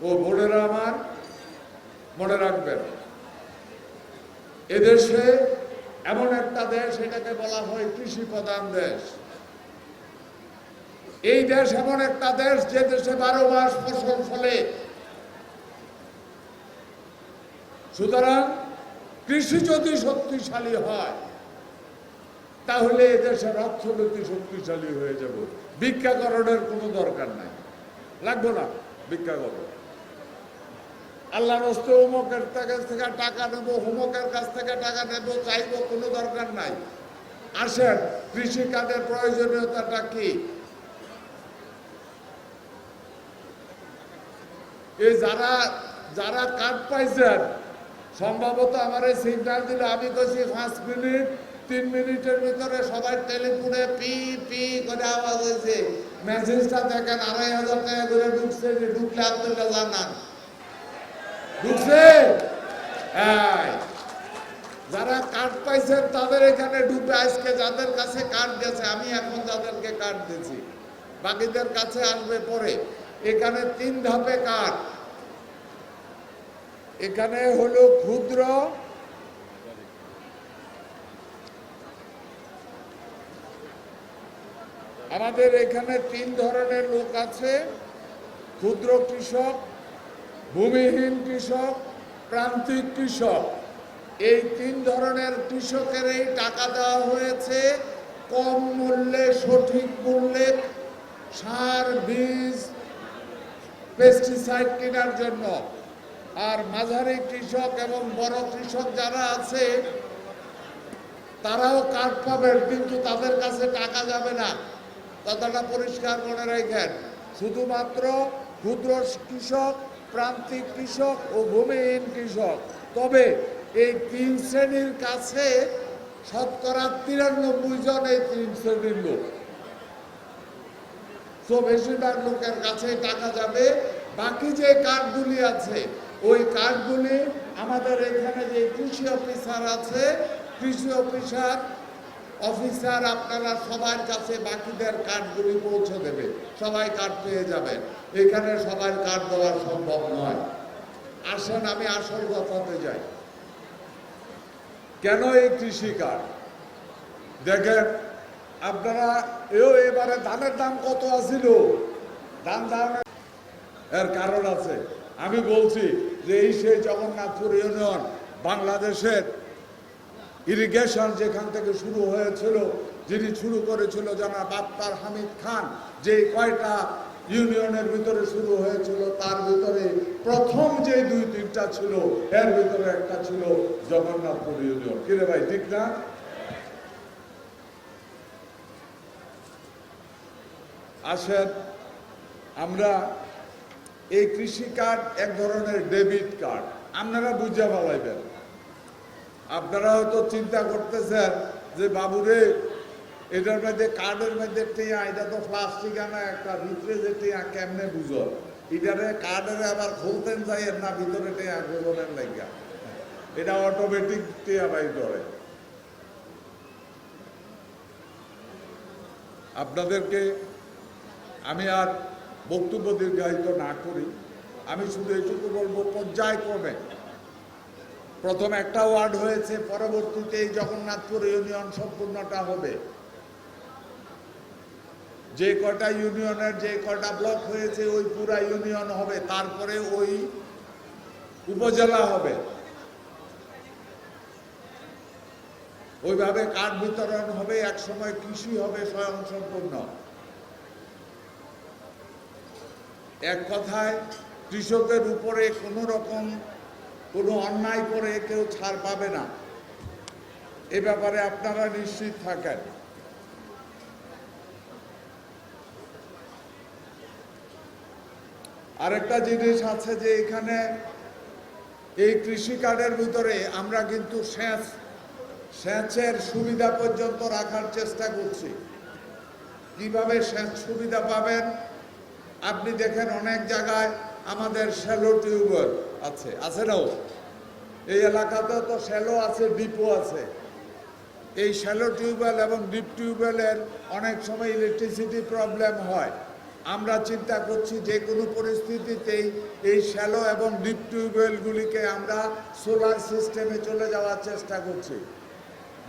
ও বোনেরা আমার মনে রাখবেন, এদেশে এমন একটা দেশ, এটাকে বলা হয় কৃষি প্রধান দেশ। এই দেশ এমন একটা দেশ যে দেশে 12 মাস ফসল ফলে। সুতরাং কৃষি যদি শক্তিশালী হয় তাহলে এদেশের অর্থনীতি শক্তিশালী হয়ে যাব। ভিক্ষাকরণের কোনো দরকার নাই, লাগবো না ভিক্ষাকরণ। আল্লাহর রাস্তে অমুকের কাছ থেকে টাকা নেবো, অমুকের কাছ থেকে টাকা নেবো, চাইবো, কোনো দরকার নাই। আসেন, কৃষিকাজের প্রয়োজনীয়তাটা কি? এই যারা যারা কার্ড পাইছেন সম্ভবত আমার সিগন্যাল দিলে আমি কইছি 5 মিনিট 3 মিনিটের ভিতরে সবাই টেলিফোনে পি পি করে আওয়াজ হয়েছে। মেসেজটা দেখেন 2,500 টাকা করে ঢুকছে। ঢুকলে আপনারা জানান ঢুকছে। যারা কার্ড পাইছেন তাদের এখানে ঢুকবে। আজকে যাদের কাছে কার্ড গেছে, আমি এখন যাদেরকে কার্ড দিয়েছি, বাকিদের কাছে আসবে পরে। এখানে 3 ধাপে কার্ড। এখানে হলো ক্ষুদ্র, আমাদের এখানে 3 ধরনের লোক আছে: ক্ষুদ্র কৃষক, ভূমিহীন কৃষক, প্রান্তিক কৃষক। এই 3 ধরনের কৃষকের এই টাকা দেওয়া হয়েছে কম মূল্যে, সঠিক মূল্যে সার, বীজ, পেস্টিসাইড কেনার জন্য। আর মাঝারি কৃষক এবং বড় কৃষক যারা আছে তারাও কার্ড পাবেন, কিন্তু তাদের কাছে টাকা যাবে না। কথাটা পরিষ্কার মনে রাখেন। শুধুমাত্র ক্ষুদ্র কৃষক, প্রান্তিক কৃষক ও ভূমিহীন কৃষক। তবে এই 3 শ্রেণীর কাছে শতকরা 93 জন এই 3 শ্রেণীর লোক। তো বেশিরভাগ লোকের কাছে টাকা যাবে। বাকি যে কার্ডগুলি আছে ওই কার্ডগুলি আমাদের এখানে যে কৃষি অফিসার আছে, কৃষি অফিসার আপনারা সবার কাছে বাকিদের কার্ডগুলি পৌঁছে দেবে। সবাই কার্ড পেয়ে যাবেন। এখানে সবার কার্ড দেওয়া সম্ভব নয়। আসেন আমি আসল কথাতে যাই। কেন এই কৃষি কার্ড? দেখেন আপনারা এবারে ধানের দাম কত আছিল? দাম এর কারণ আছে। আমি বলছি যে এই সেই জগন্নাথপুর ইউনিয়ন, বাংলাদেশের ইরিগেশন যেখান থেকে শুরু হয়েছিল, যিনি শুরু করেছিল জনাব আক্তার হামিদ খান, যে কয়টা ইউনিয়নের ভিতরে শুরু হয়েছিল তার ভিতরে প্রথম যে 2-3টা ছিল, এর ভিতরে একটা ছিল জগন্নাথপুর ইউনিয়ন। কিরে ভাই, ঠিক না? আসেন, আমরা এই কৃষি কার্ড এক ধরনের ডেবিট কার্ড। আপনারা বুঝে ফেলাইবেন। আপনারা হয়তো চিন্তা করতেছেন যে বাবুরে এটার মধ্যে কার্ডের মধ্যে টিয়া, এটা তো প্লাস্টিক আনা একটা, ভিতরে যে টিয়া কেমনে বুঝো? এটারে কার্ডের আবার খুলতেন যাইয়ের না, ভিতরে টিয়া গোজনের লাগিয়া। এটা অটোমেটিক টিয়া বাইর করে। আপনাদেরকে আমি আর বক্তব্য দীর্ঘায়িত না করি, আমি শুধু এটুকু বলবো, পর্যায়ক্রমে প্রথম একটা ওয়ার্ড হয়েছে, পরবর্তীতে এই জগন্নাথপুর ইউনিয়ন সম্পূর্ণটা হবে। যে কটা ইউনিয়নের যে কটা ব্লক হয়েছে ওই পুরা ইউনিয়ন হবে, তারপরে ওই উপজেলা হবে। ওইভাবে কার্ড বিতরণ হবে। এক সময় কৃষি হবে স্বয়ংসম্পূর্ণ। এক কথায় কৃষকের উপরে কোনো রকম কোনো অন্যায় করে কেউ ছাড় পাবে না। এ ব্যাপারে আপনারা নিশ্চিত থাকেন। আরেকটা জিনিস আছে যে এখানে এই কৃষি কার্ডের ভিতরে আমরা কিন্তু সেচের সুবিধা পর্যন্ত রাখার চেষ্টা করছি। কিভাবে সেচ সুবিধা পাবেন? আপনি দেখেন অনেক জায়গায় আমাদের শ্যালো টিউবওয়েল আছে নাও? এই এলাকাতেও তো শ্যালো আছে, ডিপও আছে। এই শ্যালো টিউবওয়েল এবং ডিপ টিউবওয়েলের অনেক সময় ইলেকট্রিসিটি প্রবলেম হয়। আমরা চিন্তা করছি যে কোনো পরিস্থিতিতেই এই শ্যালো এবং ডিপ টিউবওয়েলগুলিকে আমরা সোলার সিস্টেমে চলে যাওয়ার চেষ্টা করছি।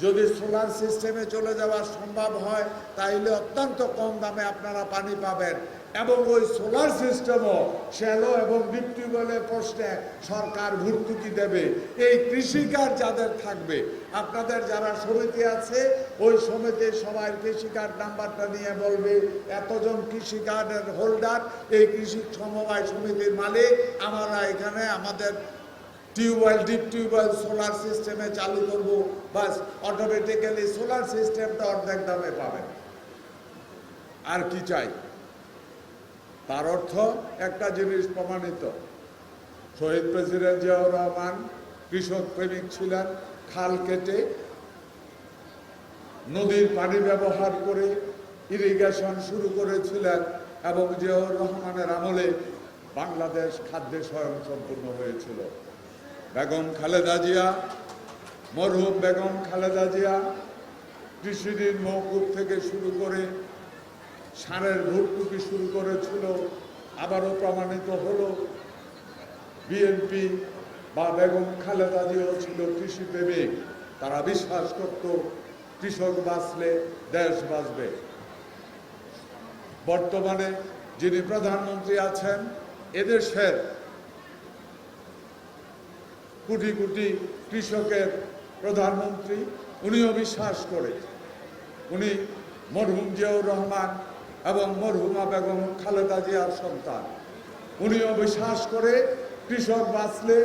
যদি সোলার সিস্টেমে চলে যাওয়া সম্ভব হয় তাহলে অত্যন্ত কম দামে আপনারা পানি পাবেন এবং ওই সোলার সিস্টেমও শ্যালো এবং ডিপ টিউবওয়েলের প্রশ্নে সরকার ভর্তুকি দেবে। এই কৃষিকার্ড যাদের থাকবে, আপনাদের যারা সমিতি আছে ওই সমিতির সবাই কৃষিকার্ড নাম্বারটা নিয়ে বলবে এতজন কৃষিকার্ডের হোল্ডার, এই কৃষি সমবায় সমিতির মালিক, আমরা এখানে আমাদের টিউবওয়েল ডিপ টিউবওয়েল সোলার সিস্টেমে চালু করবো, বাস অটোমেটিক্যালি সোলার সিস্টেমটা অর্ধেক দামে পাবেন। আর কি চাই? তার অর্থ একটা জিনিস প্রমাণিত, শহীদ প্রেসিডেন্ট জিয়াউর রহমান কৃষক প্রেমিক ছিলেন। খাল কেটে নদীর পানি ব্যবহার করে ইরিগেশন শুরু করেছিলেন এবং জিয়াউর রহমানের আমলে বাংলাদেশ খাদ্যে স্বয়ংসম্পূর্ণ হয়েছিল। বেগম খালেদা জিয়া, মরহুম বেগম খালেদা জিয়া কৃষি ঋণ মওকুফ থেকে শুরু করে সারের ভর্তুকি শুরু করেছিল। আবারও প্রমাণিত হলো বিএনপি বা বেগম খালেদা জিয়াও ছিল কৃষি প্রেমিক। তারা বিশ্বাস করত কৃষক বাঁচলে দেশ বাঁচবে। বর্তমানে যিনি প্রধানমন্ত্রী আছেন, এদেশের কোটি কোটি কৃষকের প্রধানমন্ত্রী, উনিও বিশ্বাস করে, উনি মরহুম জিয়াউর রহমান এবং মরহুমা বেগম খালেদা জিয়ার সন্তান। উনিও বিশ্বাস করে কৃষক বাঁচলে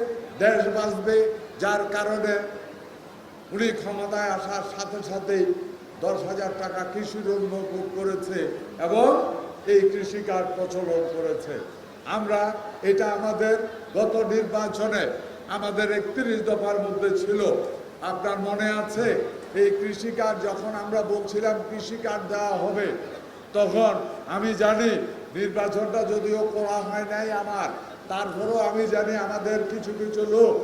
দেশ বাঁচবে, যার কারণে উনি ক্ষমতায় আসার সাথে সাথেই 10,000 টাকা কৃষি ঋণ মওকুফ করেছে এবং এই কৃষি কার্ড প্রচলন করেছে। আমরা এটা আমাদের গত নির্বাচনে আমাদের 31 দফার মধ্যে ছিল। আপনার মনে আছে এই কৃষি কার্ড যখন আমরা বলছিলাম কৃষি কার্ড দেওয়া হবে, তখন আমি জানি নির্বাচনটা যদিও করা হয় নাই আমার, তারপরেও আমি জানি আমাদের কিছু কিছু লোক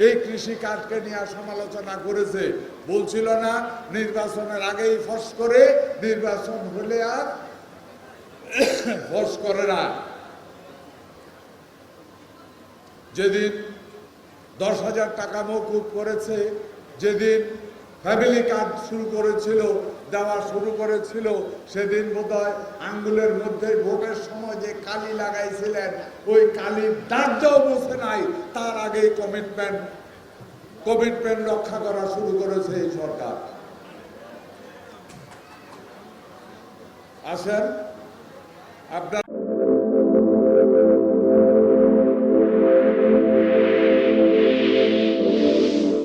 এই কৃষি কার্ডকে নিয়ে সমালোচনা করেছে। বলছিল না নির্বাচনের আগেই ফস করে, নির্বাচন হলে আর ফস করে না। যেদিন 10,000 টাকা মওকুফ করেছে, যেদিন ফ্যামিলি কার্ড শুরু করেছিল, দেওয়া শুরু করেছিল, সেদিন বোধহয় আঙ্গুলের মধ্যে ভোটের সময় যে কালি লাগাইছিলেন ওই কালির দাগটাও বসে নাই, তার আগেই কমিটমেন্ট রক্ষা করা শুরু করেছে এই সরকার। আসেন আপনার